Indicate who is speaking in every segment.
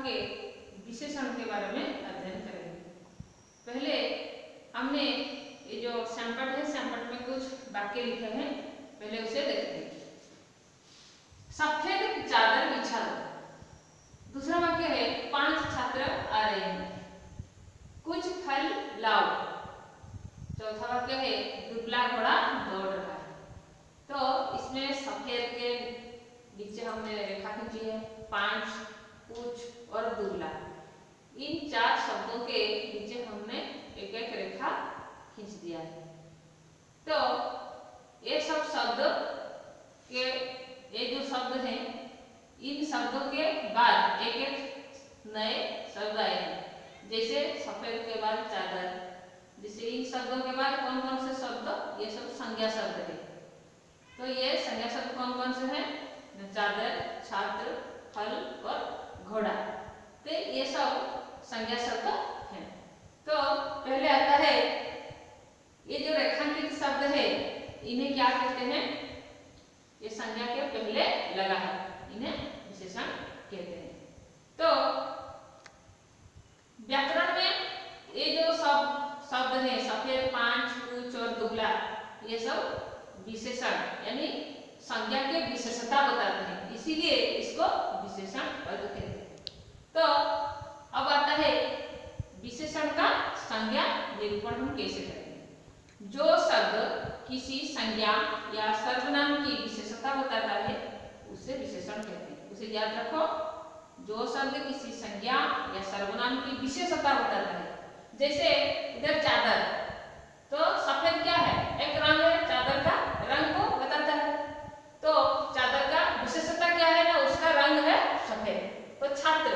Speaker 1: के विशेषण के बारे में अध्ययन करेंगे। पहले हमने ये जो सैंपट है, सैंपट में कुछ वाक्य लिखे हैं, पहले उसे देखते हैं। सफेद चादर बिछा दो। दूसरा वाक्य है 5 छात्र आ रहे हैं, कुछ फल लाओ। चौथा वाक्य है दुबला घोड़ा दौड़ रहा है। तो इसमें सफेद के नीचे हमने रेखा खींची है, 5, कुछ और दुबला। इन 4 शब्दों के नीचे हमने एक एक रेखा खींच दिया है। तो ये सब शब्द के, ये जो शब्द हैं, इन शब्दों के बाद एक एक नए शब्द आए हैं। जैसे सफेद के बाद चादर, जैसे इन शब्दों के बाद कौन कौन से शब्द, ये सब संज्ञा शब्द है। तो ये संज्ञा शब्द कौन कौन से हैं? चादर, छात्र, फल और घोड़ा। तो ये सब संज्ञा शब्द हैं। तो पहले आता है ये जो रेखांकित शब्द है, इन्हें क्या कहते हैं? ये संज्ञा के पहले लगा है, इन्हें विशेषण कहते हैं। तो व्याकरण में ये जो शब्द है, सफेद, 5, कुछ और दुबला, ये सब विशेषण यानी संज्ञा के विशेषता बताते हैं, इसीलिए इसको विशेषण पद कहते हैं। तो अब आता है विशेषण का संज्ञा निरूपण हम कैसे करेंगे। जो शब्द किसी संज्ञा या सर्वनाम की विशेषता बताता है उसे विशेषण कहते हैं। उसे याद रखो, जो शब्द किसी संज्ञा या सर्वनाम की विशेषता बताता है। जैसे इधर चादर, तो सफेद क्या है? एक रंग है, चादर का रंग को बताता है। तो चादर का विशेषता क्या है ना, उसका रंग है सफेद। तो छात्र,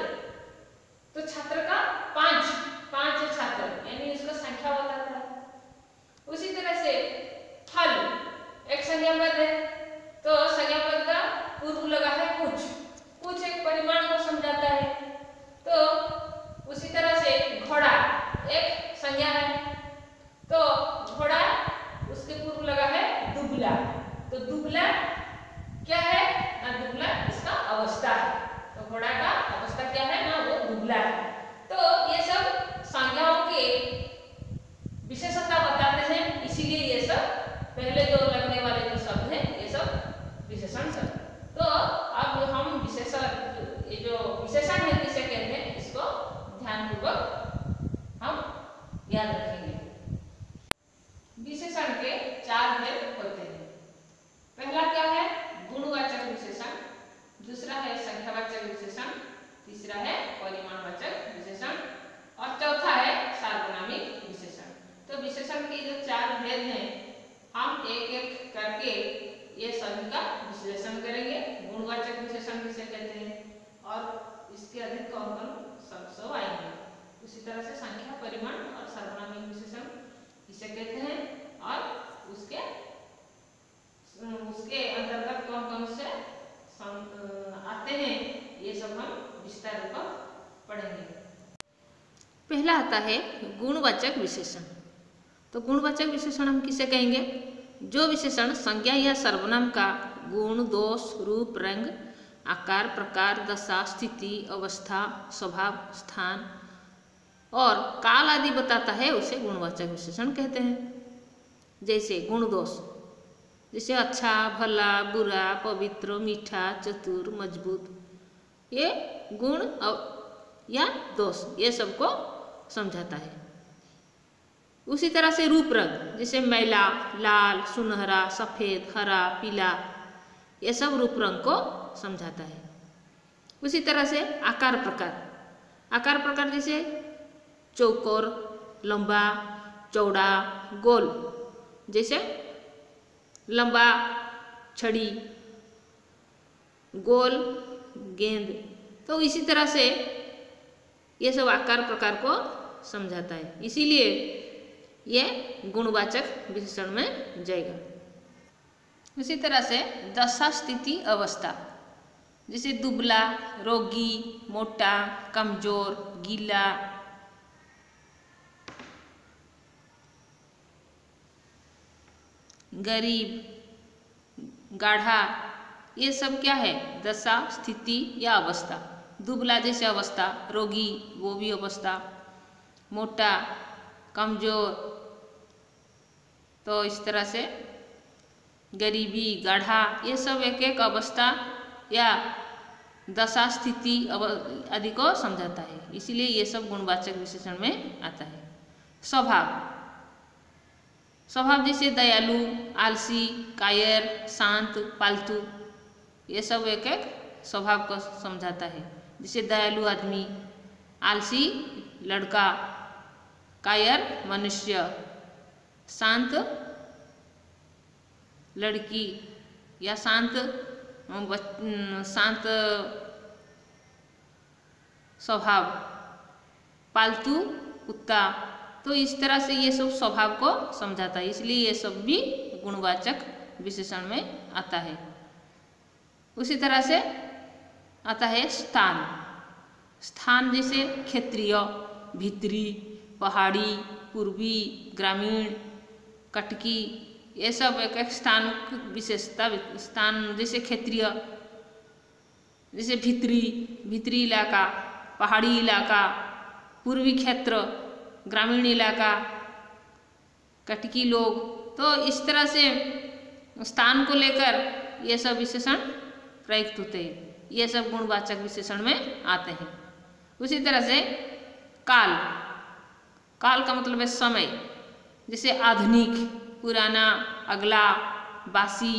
Speaker 1: तो छात्र का 5 छात्र यानी उसका संख्या बताता है। उसी तरह से फल एक संज्ञा पद है, तो संज्ञा पद का पूर्व लगा है कुछ एक परिमाण को समझाता है। तो उसी तरह से घोड़ा एक संज्ञा है, तो घोड़ा उसके पूर्व लगा है दुबला। तो दुबला क्या है ना, दुबला इसका अवस्था है। तो घोड़ा का अवस्था क्या है ना, वो दुबला है। तो ये सब संज्ञाओं के विशेषता बताते हैं, इसीलिए ये सब पहले जो लगने वाले जो शब्द हैं, ये सब विशेषण शब्द। तो अब हम विशेषण, ये जो विशेषण है किसे कहते हैं, इसको ध्यानपूर्वक हम याद रखेंगे। विशेषण के 4 भेद होते हैं। पहला क्या है? गुणवाचक विशेषण। दूसरा है संख्यावाचक विशेषण। तीसरा है परिमाणवाचक विशेषण और चौथा है सार्वनामिक विशेषण। तो विशेषण के जो 4 भेद हैं, हम एक एक करके ये सभी का विश्लेषण करेंगे। गुणवाचक विशेषण किसे कहते हैं और इसके अधिक कौन कौन सब आएंगे। उसी तरह से संख्या, परिमाण और सार्वनामिक विशेषण किसे कहते हैं और उसके अंतर्गत कौन कौन से आते हैं, ये सब हम विस्तार रूप पढ़ेंगे। पहला आता है गुणवाचक विशेषण। तो गुणवाचक विशेषण हम किसे कहेंगे? जो विशेषण संज्ञा या सर्वनाम का गुण, दोष, रूप, रंग, आकार, प्रकार, दशा, स्थिति, अवस्था, स्वभाव, स्थान और काल आदि बताता है, उसे गुणवाचक विशेषण कहते हैं। जैसे गुण दोष, जैसे अच्छा, भला, बुरा, पवित्र, मीठा, चतुर, मजबूत, ये गुण या दोष, ये सबको समझाता है। उसी तरह से रूप रंग, जैसे मैला, लाल, सुनहरा, सफ़ेद, हरा, पीला, ये सब रूप रंग को समझाता है। उसी तरह से आकार प्रकार जैसे चौकोर, लंबा, चौड़ा, गोल। जैसे लंबा छड़ी, गोल गेंद। तो इसी तरह से ये सब आकार प्रकार को समझाता है, इसीलिए ये गुणवाचक विशेषण में जाएगा। उसी तरह से दशा, स्थिति, अवस्था, जैसे दुबला, रोगी, मोटा, कमजोर, गीला, गरीब, गाढ़ा, ये सब क्या है? दशा, स्थिति या अवस्था। दुबला जैसे अवस्था, रोगी वो भी अवस्था, मोटा, कमजोर, तो इस तरह से गरीबी, गाढ़ा, ये सब एक एक अवस्था या दशा स्थिति आदि को समझाता है, इसीलिए ये सब गुणवाचक विशेषण में आता है। स्वभाव, स्वभाव जैसे दयालु, आलसी, कायर, शांत, पालतू, ये सब एक एक स्वभाव को समझाता है। जैसे दयालु आदमी, आलसी लड़का, कायर मनुष्य, शांत लड़की या शांत स्वभाव, पालतू कुत्ता, तो इस तरह से ये सब स्वभाव को समझाता है, इसलिए ये सब भी गुणवाचक विशेषण में आता है। उसी तरह से आता है स्थान, स्थान जैसे क्षेत्रीय, भीतरी, पहाड़ी, पूर्वी, ग्रामीण, कटकी, ये सब एक एक स्थान विशेषता। स्थान जैसे क्षेत्रीय, जैसे भीतरी इलाका, पहाड़ी इलाका, पूर्वी क्षेत्र, ग्रामीण इलाका, कटकी लोग, तो इस तरह से स्थान को लेकर ये सब विशेषण प्रयुक्त होते हैं, ये सब गुणवाचक विशेषण में आते हैं। उसी तरह से काल, काल का मतलब है समय, जैसे आधुनिक, पुराना, अगला, बासी,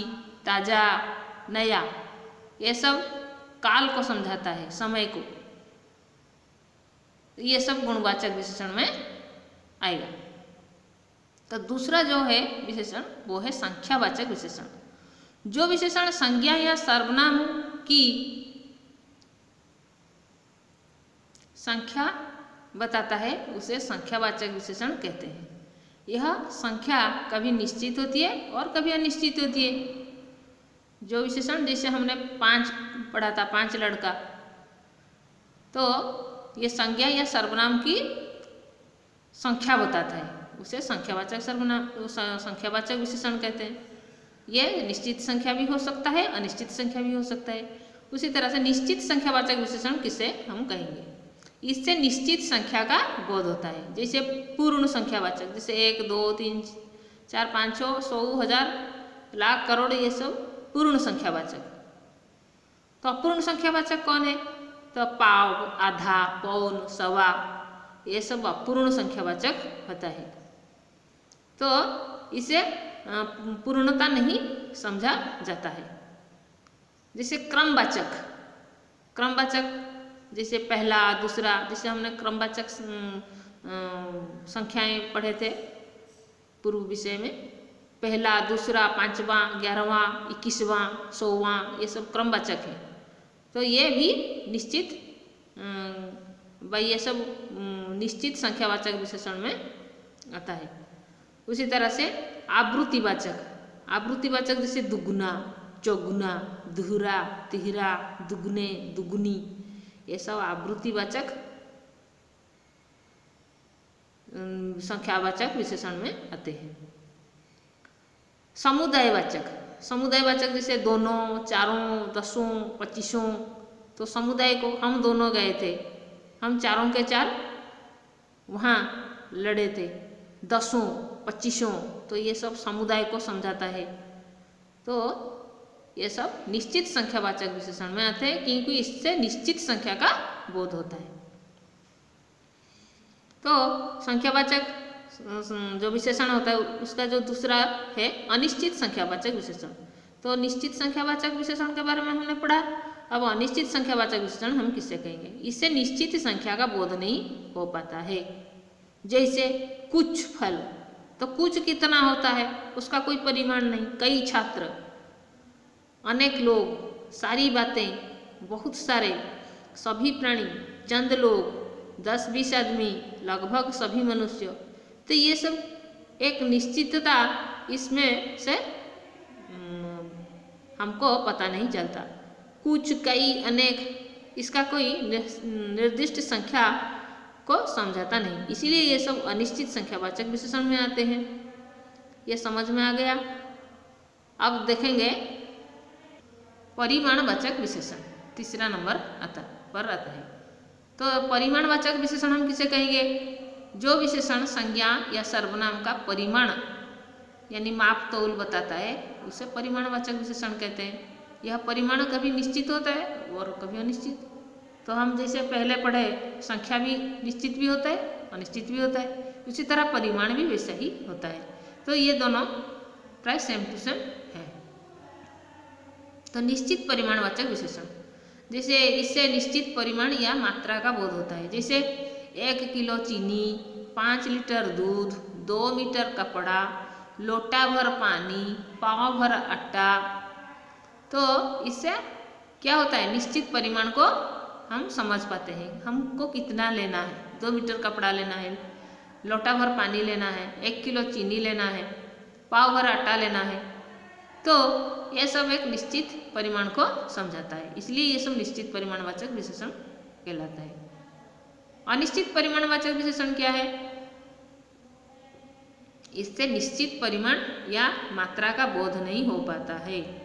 Speaker 1: ताजा, नया, ये सब काल को समझाता है, समय को, ये सब गुणवाचक विशेषण में आएगा। तो दूसरा जो है विशेषण वो है संख्यावाचक विशेषण। जो विशेषण संज्ञा या सर्वनाम की संख्या बताता है उसे संख्यावाचक विशेषण कहते हैं। यह संख्या कभी निश्चित होती है और कभी अनिश्चित होती है। जो विशेषण जैसे हमने 5 पढ़ा था, 5 लड़का, तो ये संज्ञा या सर्वनाम की संख्या बताता है, उसे संख्यावाचक सर्वनाम संख्यावाचक विशेषण कहते हैं। ये निश्चित संख्या भी हो सकता है, अनिश्चित संख्या भी हो सकता है। उसी तरह से निश्चित संख्यावाचक विशेषण किसे हम कहेंगे, इससे निश्चित संख्या का बोध होता है। जैसे पूर्ण संख्यावाचक, जैसे 1, 2, 3, 4, 5, 6, 100, 1000, लाख, करोड़, ये सब पूर्ण संख्यावाचक। तो अपूर्ण संख्यावाचक कौन है? तो पाव, आधा, पौन, सवा, ये सब अपूर्ण संख्यावाचक होता है। तो इसे पूर्णता नहीं समझा जाता है। जैसे क्रमवाचक, क्रमवाचक जैसे पहला, दूसरा, जैसे हमने क्रमवाचक संख्याएं पढ़े थे पूर्व विषय में, पहला, दूसरा, 5वां, 11वां, 21वां, 100वां, ये सब क्रमवाचक है। तो ये भी निश्चित ये सब निश्चित संख्यावाचक विशेषण में आता है। उसी तरह से आवृत्तिवाचक, आवृत्तिवाचक जैसे दुगुना, चौगुना, दुहरा, तिहरा, दुगने, दुगुनी, ये सब आवृत्तिवाचक संख्यावाचक विशेषण में आते हैं। समुदायवाचक, समुदायवाचक जैसे दोनों, चारों, 10, 25, तो समुदाय को हम दोनों गए थे, हम चारों के चार वहाँ लड़े थे, 10, 25, तो ये सब समुदाय को समझाता है। तो ये सब निश्चित संख्यावाचक विशेषण में आते हैं, क्योंकि इससे निश्चित संख्या का बोध होता है। तो संख्यावाचक जो विशेषण होता है उसका जो दूसरा है अनिश्चित संख्यावाचक विशेषण। तो निश्चित संख्यावाचक विशेषण के बारे में हमने पढ़ा, अब अनिश्चित संख्यावाचक विशेषण हम किससे कहेंगे? इससे निश्चित संख्या का बोध नहीं हो पाता है। जैसे कुछ फल, तो कुछ कितना होता है उसका कोई परिमाण नहीं, कई छात्र, अनेक लोग, सारी बातें, बहुत सारे, सभी प्राणी, चंद लोग, 10-20 आदमी, लगभग सभी मनुष्य, तो ये सब एक निश्चितता इसमें से हमको पता नहीं चलता। कुछ, कई, अनेक, इसका कोई निर्दिष्ट संख्या को समझाता नहीं, इसीलिए ये सब अनिश्चित संख्यावाचक विशेषण में आते हैं। ये समझ में आ गया। अब देखेंगे परिमाणवाचक विशेषण, तीसरा नंबर आता है पर रहता है। तो परिमाणवाचक विशेषण हम किसे कहेंगे? जो विशेषण संज्ञा या सर्वनाम का परिमाण यानी माप तौल बताता है उसे परिमाणवाचक विशेषण कहते हैं। यह परिमाण कभी निश्चित होता है और कभी अनिश्चित। तो हम जैसे पहले पढ़े संख्या भी निश्चित भी होता है अनिश्चित भी होता है, उसी तरह परिमाण भी वैसा ही होता है। तो ये दोनों प्राय सेम टू सेम है। तो निश्चित परिमाणवाचक विशेषण, जैसे इससे निश्चित परिमाण या मात्रा का बोध होता है। जैसे 1 किलो चीनी, 5 लीटर दूध, 2 मीटर कपड़ा, लोटा भर पानी, पाव भर आटा। तो इससे क्या होता है, निश्चित परिमाण को हम समझ पाते हैं। हमको कितना लेना है, 2 मीटर कपड़ा लेना है, लोटा भर पानी लेना है, 1 किलो चीनी लेना है, पाव भर आटा लेना है। तो ये सब एक निश्चित परिमाण को समझाता है, इसलिए ये सब निश्चित परिमाणवाचक विशेषण कहलाता है। अनिश्चित परिमाणवाचक विशेषण क्या है? इससे निश्चित परिमाण या मात्रा का बोध नहीं हो पाता है।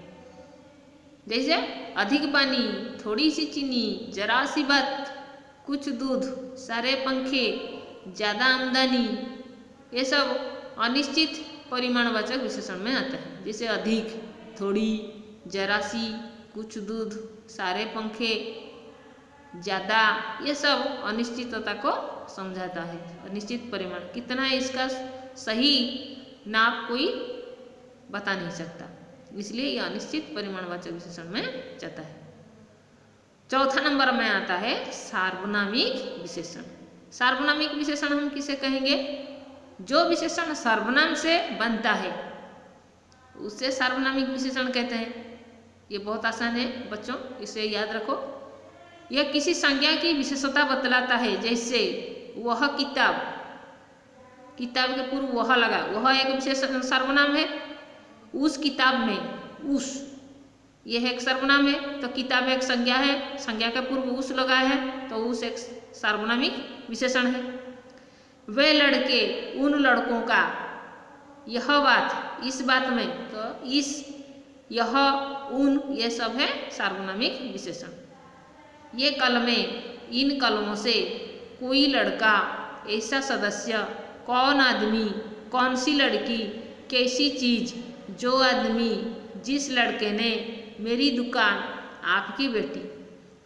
Speaker 1: जैसे अधिक पानी, थोड़ी सी चीनी, जरा सी बात, कुछ दूध, सारे पंखे, ज़्यादा आमदनी, ये सब अनिश्चित परिमाणवाचक विशेषण में आता है। जैसे अधिक, थोड़ी, जरा सी, कुछ दूध, सारे पंखे, ज़्यादा, ये सब अनिश्चितता को समझाता है। अनिश्चित परिमाण कितना है इसका सही नाप कोई बता नहीं सकता, इसलिए यह अनिश्चित परिमाणवाचक विशेषण में जाता है। चौथा नंबर में आता है सार्वनामिक विशेषण। सार्वनामिक विशेषण हम किसे कहेंगे? जो विशेषण सर्वनाम से बनता है उसे सार्वनामिक विशेषण कहते हैं। ये बहुत आसान है बच्चों, इसे याद रखो। यह किसी संज्ञा की विशेषता बतलाता है। जैसे वह किताब, किताब के पूर्व वह लगा, वह एक विशेषण सर्वनाम है। उस किताब में, उस, यह एक सर्वनाम है। तो किताब एक संज्ञा है, संज्ञा के पूर्व उस लगा है, तो उस एक सार्वनामिक विशेषण है। वे लड़के, उन लड़कों का, यह बात, इस बात में, तो इस, यह, उन, ये सब है सार्वनामिक विशेषण। ये कलमें, इन कलमों से, कोई लड़का, ऐसा सदस्य, कौन आदमी, कौन सी लड़की, कैसी चीज, जो आदमी, जिस लड़के ने, मेरी दुकान, आपकी बेटी।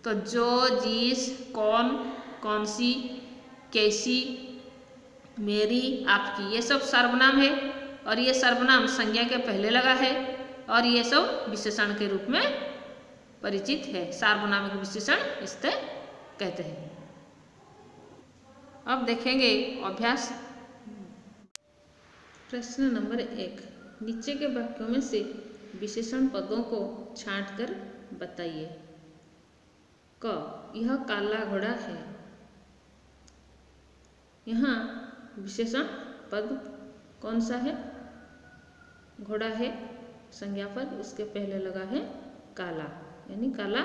Speaker 1: तो जो, जिस, कौन, कौन सी, कैसी, मेरी, आपकी, ये सब सर्वनाम है। और ये सर्वनाम संज्ञा के पहले लगा है और ये सब विशेषण के रूप में परिचित है। सार्वनामिक विशेषण इससे कहते हैं। अब देखेंगे अभ्यास प्रश्न नंबर 1। नीचे के वाक्यों में से विशेषण पदों को छांटकर बताइए। क, यह काला घोड़ा है। यहाँ विशेषण पद कौन सा है? घोड़ा है संज्ञा पद, उसके पहले लगा है काला, यानी काला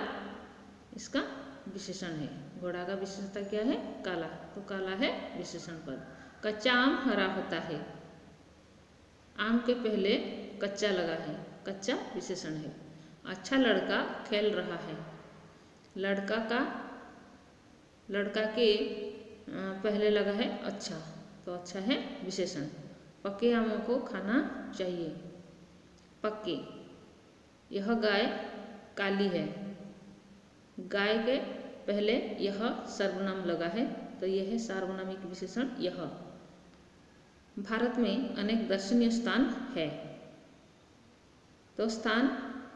Speaker 1: इसका विशेषण है। घोड़ा का विशेषता क्या है? काला, तो काला है विशेषण पद। कच्चा आम हरा होता है। आम के पहले कच्चा लगा है, कच्चा विशेषण है। अच्छा लड़का खेल रहा है। लड़का के पहले लगा है अच्छा, तो अच्छा है विशेषण। पके आमों को खाना चाहिए। पक्के, यह गाय काली है। गाय के पहले यह सर्वनाम लगा है, तो यह है सार्वनामिक विशेषण यह। भारत में अनेक दर्शनीय स्थान है, तो स्थान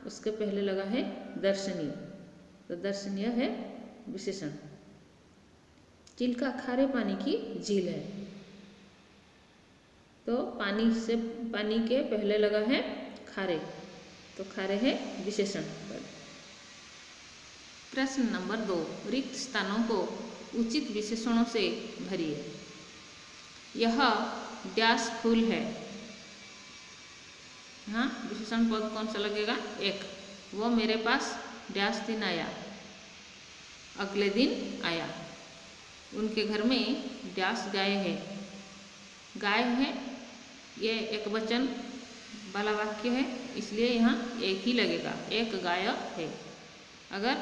Speaker 1: उसके पहले लगा है दर्शनीय, तो दर्शनीय है विशेषण। चिल्का खारे पानी की झील है, तो पानी के पहले लगा है खारे, तो खारे है विशेषण पद। प्रश्न नंबर 2। रिक्त स्थानों को उचित विशेषणों से भरिए। यह डैश फूल है। हाँ, विशेषण पद कौन सा लगेगा? 1। वो मेरे पास डैश दिन आया, अगले दिन आया। उनके घर में डैश गाय है। गाय है, ये एक वचन वाला वाक्य है, इसलिए यहाँ एक ही लगेगा, एक गाय है। अगर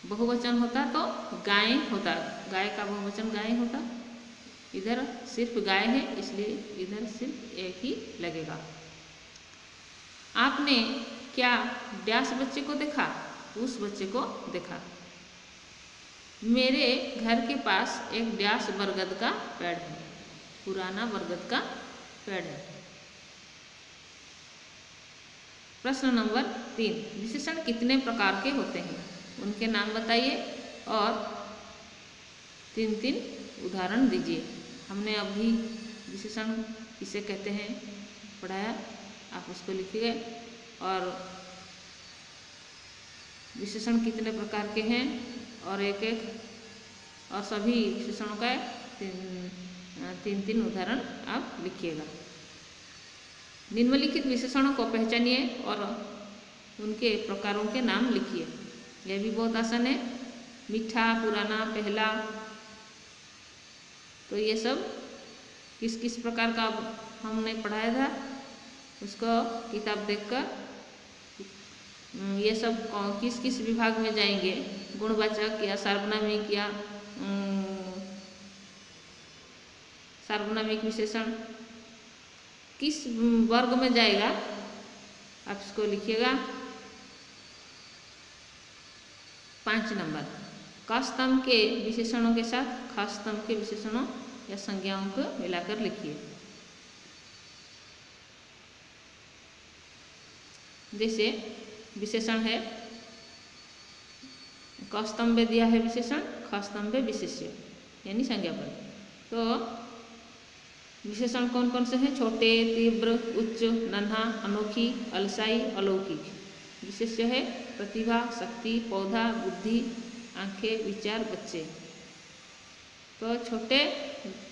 Speaker 1: बहुवचन होता तो गाय होता, गाय का बहुवचन गाय होता। इधर सिर्फ गाय है इसलिए इधर सिर्फ एक ही लगेगा। आपने क्या डैश बच्चे को देखा? उस बच्चे को देखा। मेरे घर के पास एक डैश बरगद का पेड़ है, पुराना बरगद का पेड़ है। प्रश्न नंबर 3, विशेषण कितने प्रकार के होते हैं? उनके नाम बताइए और 3-3 उदाहरण दीजिए। हमने अभी विशेषण किसे कहते हैं पढ़ाया, आप उसको लिखिए और विशेषण कितने प्रकार के हैं और एक और सभी विशेषणों का 3-3 उदाहरण आप लिखिएगा। निम्नलिखित विशेषणों को पहचानिए और उनके प्रकारों के नाम लिखिए। यह भी बहुत आसान है। मीठा, पुराना, पहला, तो ये सब किस किस प्रकार का हमने पढ़ाया था, उसको किताब देखकर ये सब किस किस विभाग में जाएंगे, गुणवाचक या सार्वनामिक या सार्वनामिक विशेषण किस वर्ग में जाएगा, आप इसको लिखिएगा। 5 नंबर, क स्तंभ के विशेषणों के साथ ख स्तंभ के विशेषणों या संज्ञाओं को मिलाकर लिखिए। जैसे विशेषण है, क स्तंभ में दिया है विशेषण, ख स्तंभ में विशेष्य यानी संज्ञापद। तो विशेषण कौन कौन से हैं? छोटे, तीव्र, उच्च, नन्हा, अनोखी, अलसाई, अलौकिक। विशेष्य है प्रतिभा, शक्ति, पौधा, बुद्धि, आंखें, विचार, बच्चे। तो छोटे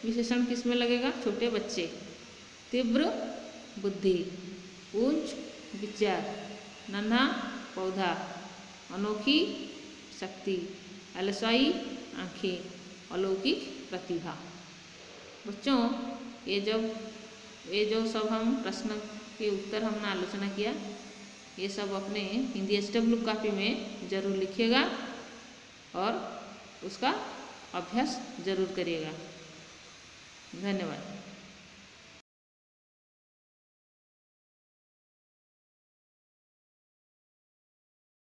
Speaker 1: विशेषण किस में लगेगा? छोटे बच्चे। तीव्र बुद्धि, उच्च विचार, नन्हा पौधा, अनोखी शक्ति, अलसाई आंखें, अलौकिक प्रतिभा। बच्चों ये जो सब हम प्रश्न के उत्तर हमने आलोचना किया, ये सब अपने हिंदी SW कॉपी में ज़रूर लिखिएगा और उसका अभ्यास ज़रूर करिएगा। धन्यवाद।